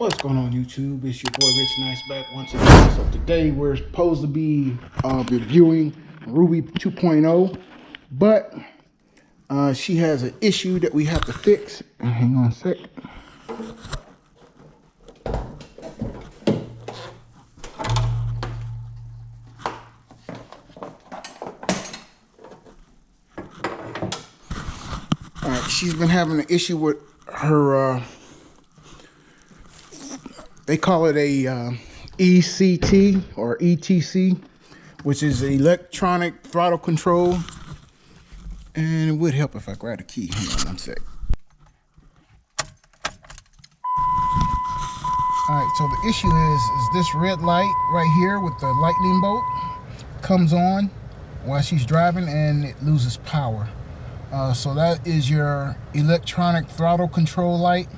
What's going on, YouTube? It's your boy Rich Nice back once again. So today we're supposed to be reviewing Ruby 2.0, but she has an issue that we have to fix. Hang on a sec. All right, she's been having an issue with her. They call it a ECT or ETC, which is electronic throttle control. And it would help if I grab the key. Hang on one sec. All right, so the issue is this red light right here with the lightning bolt comes on while she's driving and it loses power. So that is your electronic throttle control light.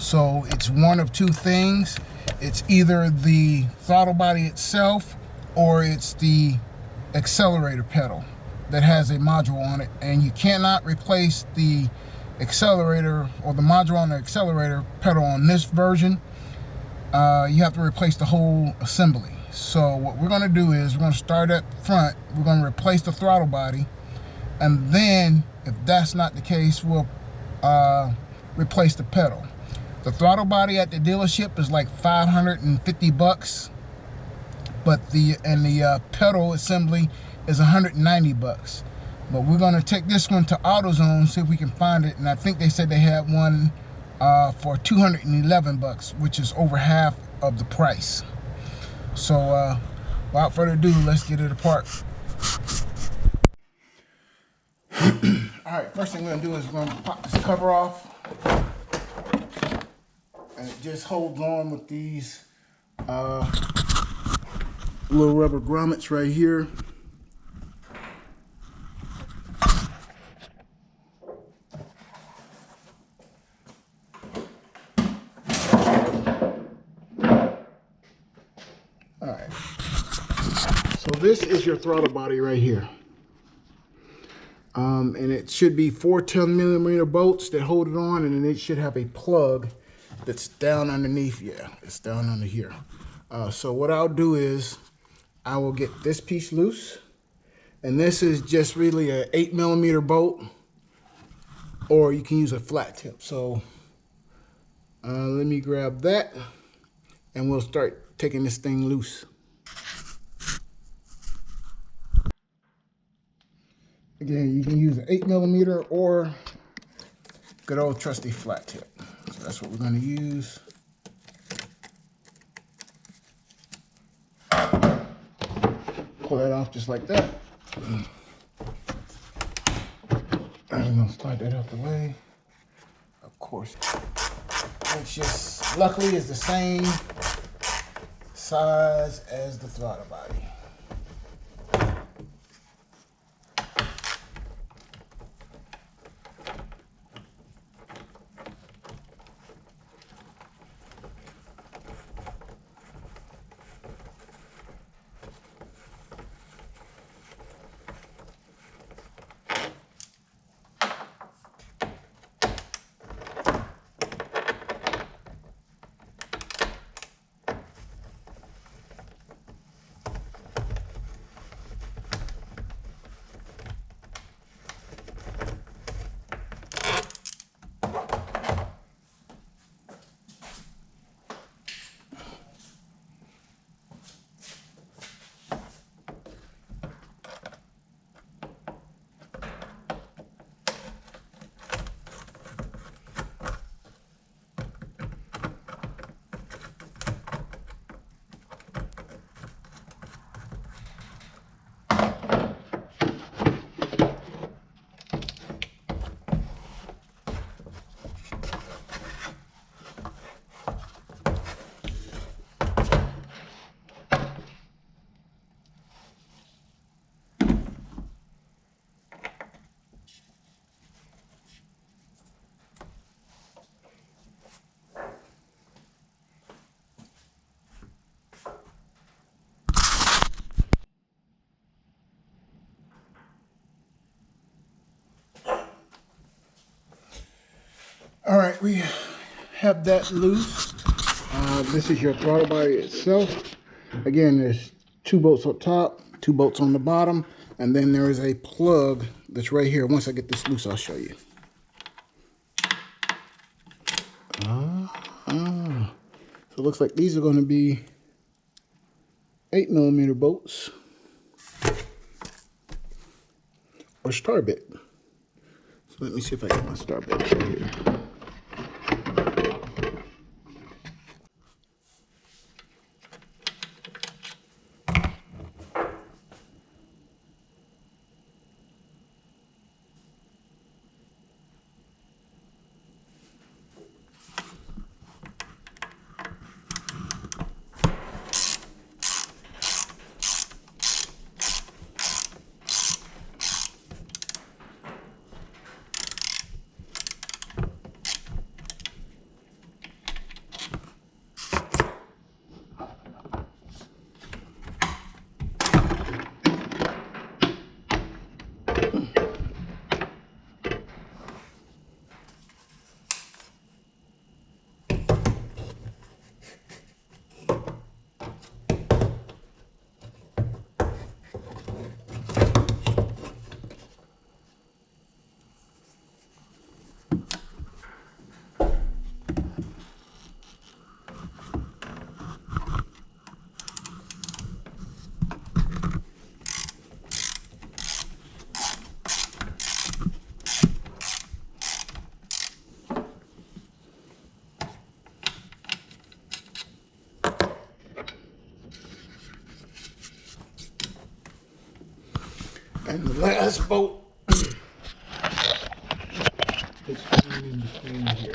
So it's one of two things. It's either the throttle body itself or it's the accelerator pedal that has a module on it, and you cannot replace the accelerator or the module on the accelerator pedal on this version. You have to replace the whole assembly. So what we're going to do is we're going to start up front. We're going to replace the throttle body, and then if that's not the case, we'll replace the pedal. The throttle body at the dealership is like 550 bucks, but the pedal assembly is 190 bucks. But we're going to take this one to AutoZone, see if we can find it, and I think they said they had one for 211 bucks, which is over half of the price. So without further ado, let's get it apart. Alright, first thing we're going to do is we're going to pop this cover off. And it just holds on with these little rubber grommets right here. Alright, so this is your throttle body right here. And it should be 4 10mm bolts that hold it on, and then it should have a plug that's down underneath. Yeah, it's down under here. So what I'll do is I will get this piece loose, and this is just really a 8mm bolt, or you can use a flat tip. So let me grab that, and we'll start taking this thing loose. Again, you can use an 8mm or good old trusty flat tip. So that's what we're going to use. Pull that off just like that. I'm going to slide that out the way. Of course. Which just luckily is the same size as the throttle body. All right, we have that loose. This is your throttle body itself. Again, there's 2 bolts up top, 2 bolts on the bottom, and then there is a plug that's right here. Once I get this loose, I'll show you. So it looks like these are going to be 8mm bolts or star bit. So let me see if I get my star bit right here. And the last bolt is going in between here.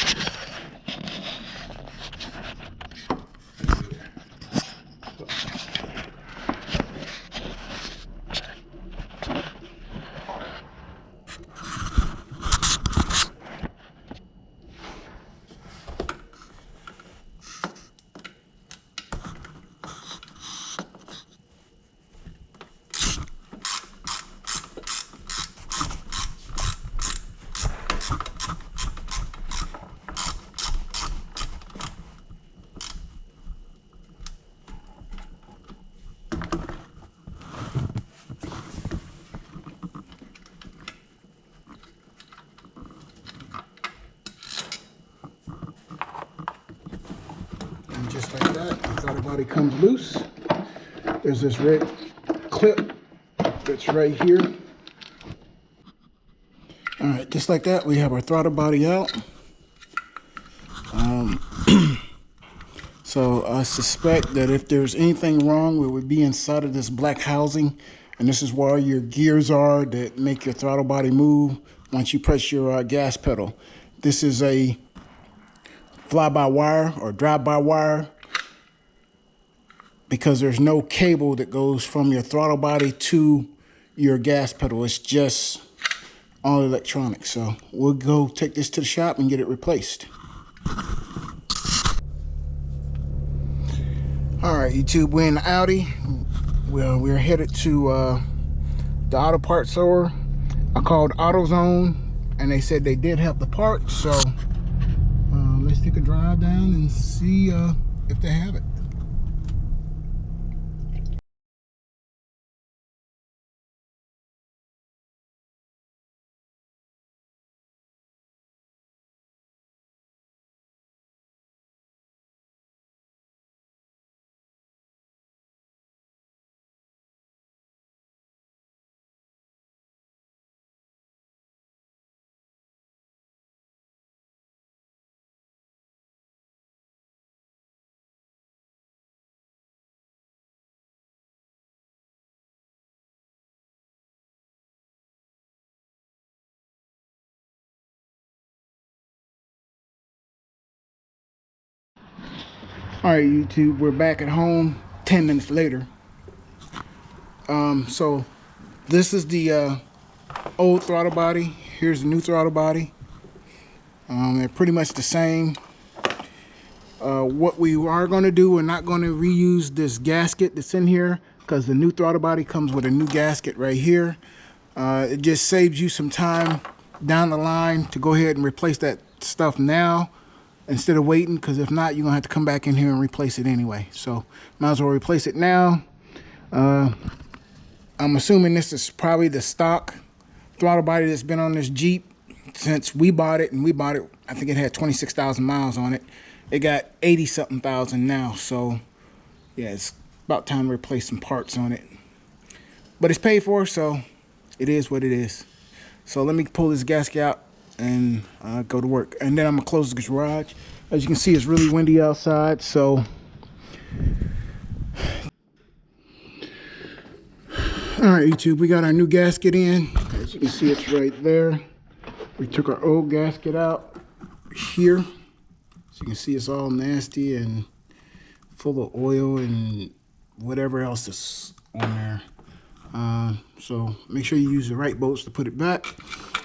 And just like that, the throttle body comes loose. There's this red clip that's right here. All right, just like that, we have our throttle body out. So I suspect that if there's anything wrong, it would be inside of this black housing. And this is where your gears are that make your throttle body move once you press your gas pedal. This is a fly-by-wire or drive-by-wire because there's no cable that goes from your throttle body to your gas pedal. It's just all electronic. So we'll go take this to the shop and get it replaced. All right, YouTube, we're in the Audi. Well, we're headed to the auto parts store. I called AutoZone and they said they did have the parts. So let's take a drive down and see if they have it. All right, YouTube, we're back at home 10 minutes later. So this is the old throttle body. Here's the new throttle body. They're pretty much the same. What we are going to do, we're not going to reuse this gasket that's in here because the new throttle body comes with a new gasket right here. It just saves you some time down the line to go ahead and replace that stuff now. instead of waiting, because if not, you're gonna have to come back in here and replace it anyway. So might as well replace it now. I'm assuming this is probably the stock throttle body that's been on this Jeep since we bought it, and we bought it, I think it had 26,000 miles on it. It got 80-something thousand now, so yeah, it's about time to replace some parts on it. But it's paid for, so it is what it is. So let me pull this gasket out and go to work, and then I'm gonna close the garage. As you can see, it's really windy outside, so all right, YouTube, we got our new gasket in. As you can see, it's right there. We took our old gasket out here. So you can see it's all nasty and full of oil and whatever else is on there. So make sure you use the right bolts to put it back.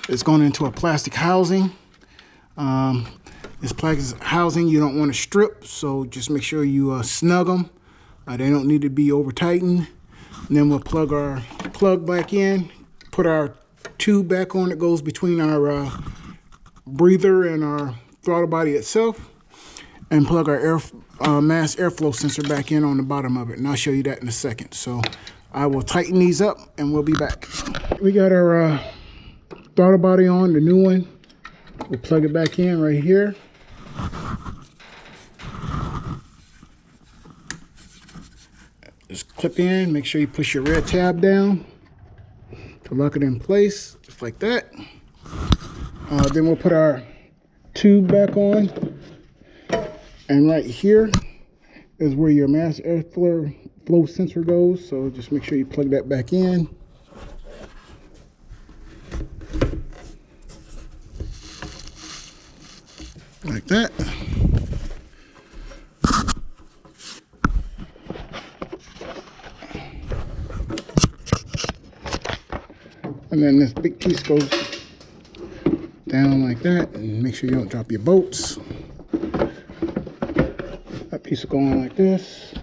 It's going into a plastic housing. This plastic housing you don't want to strip, so just make sure you snug them. They don't need to be over tightened. And then we'll plug our plug back in, put our tube back on that goes between our breather and our throttle body itself, and plug our mass airflow sensor back in on the bottom of it. And I'll show you that in a second. So I will tighten these up and we'll be back. We got our throttle body on, the new one. We'll plug it back in right here. Just clip in, make sure you push your red tab down to lock it in place, just like that. Then we'll put our tube back on. And right here is where your mass airflow sensor goes. So just make sure you plug that back in. Like that. And then this big piece goes down like that, and make sure you don't drop your bolts. That piece will go on like this.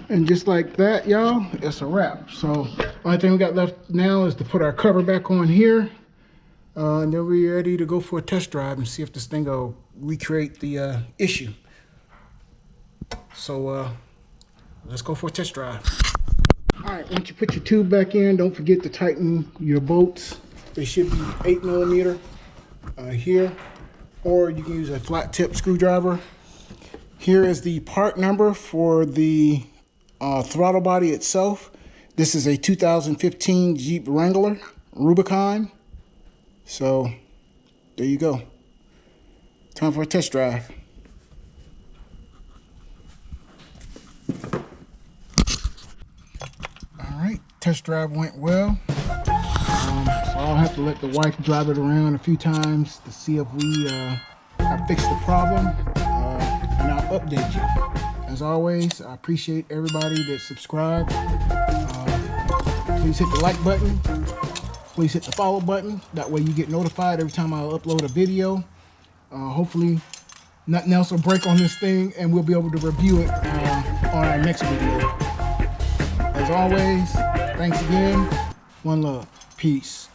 And just like that, y'all, it's a wrap. So only thing we got left now is to put our cover back on here. And then we're ready to go for a test drive and see if this thing will recreate the issue. So let's go for a test drive. All right, once you put your tube back in, don't forget to tighten your bolts. They should be 8mm here, or you can use a flat tip screwdriver. Here is the part number for the throttle body itself. This is a 2015 Jeep Wrangler Rubicon. So there you go. Time for a test drive. All right, test drive went well. So I'll have to let the wife drive it around a few times to see if we have fixed the problem, and I'll update you. As always, I appreciate everybody that subscribed. Please hit the like button. Please hit the follow button. That way you get notified every time I upload a video. Hopefully nothing else will break on this thing and we'll be able to review it on our next video. As always, thanks again. One love. Peace.